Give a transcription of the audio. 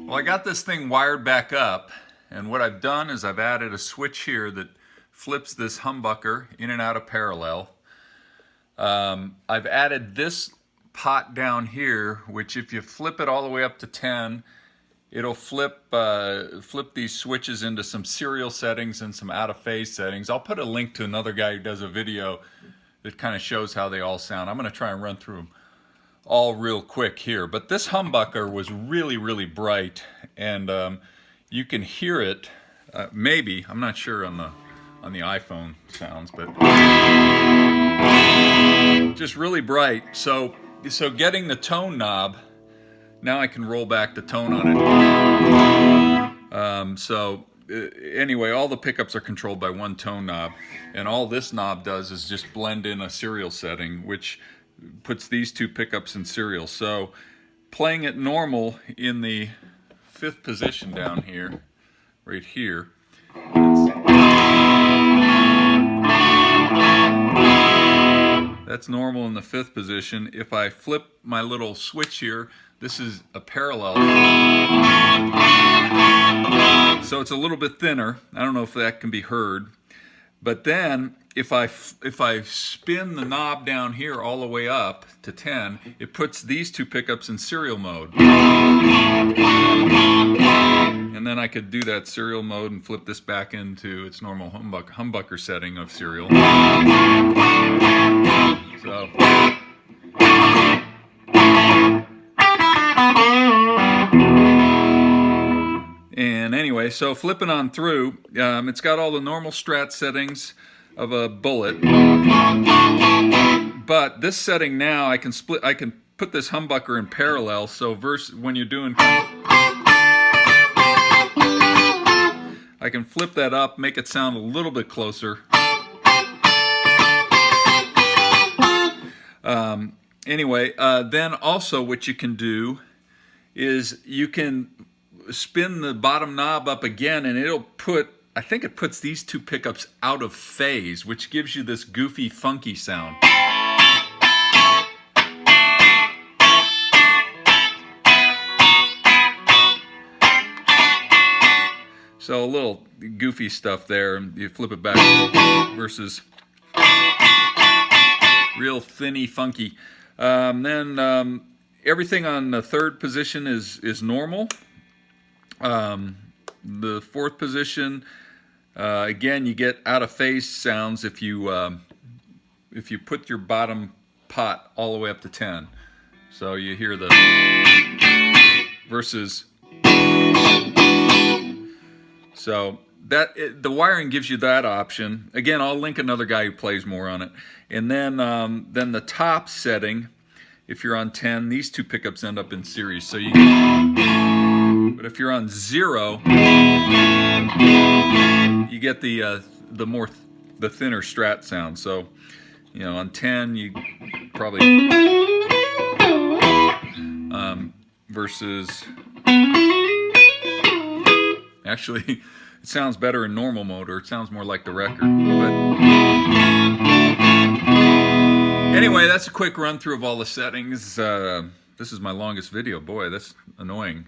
Well, I got this thing wired back up, and what I've done is I've added a switch here that flips this humbucker in and out of parallel. I've added this pot down here, which if you flip it all the way up to 10, it'll flip these switches into some serial settings and some out of phase settings. I'll put a link to another guy who does a video that kind of shows how they all sound. I'm going to try and run through them all real quick here. But this humbucker was really bright, and you can hear it. Maybe, I'm not sure on the iPhone sounds, but just really bright. So getting the tone knob, now I can roll back the tone on it. Anyway, all the pickups are controlled by one tone knob, and all this knob does is just blend in a serial setting, which puts these two pickups in serial. So playing it normal in the 5th position down here, right here, that's normal in the 5th position. If I flip my little switch here, this is a parallel. So it's a little bit thinner. I don't know if that can be heard. But then if I spin the knob down here all the way up to 10, it puts these two pickups in serial mode. And then I could do that serial mode and flip this back into its normal humbucker setting of serial. So and anyway, so flipping on through, it's got all the normal Strat settings of a Bullet, but this setting now I can put this humbucker in parallel. So when you're doing, I can flip that up, make it sound a little bit closer. Anyway, then also what you can do is you can spin the bottom knob up again, and it'll put, I think it puts these two pickups out of phase, which gives you this goofy, funky sound. So a little goofy stuff there. You flip it back versus real thinny, funky. Then everything on the 3rd position is normal. The 4th position, again, you get out of phase sounds if you put your bottom pot all the way up to 10. So you hear the versus. So the wiring gives you that option. Again, I'll link another guy who plays more on it. And then the top setting, if you're on 10, these two pickups end up in series. So you can, but if you're on 0, you get the thinner Strat sound. So, you know, on 10 you probably versus. Actually, it sounds better in normal mode, or it sounds more like the record. But anyway, that's a quick run through of all the settings. This is my longest video. Boy, that's annoying.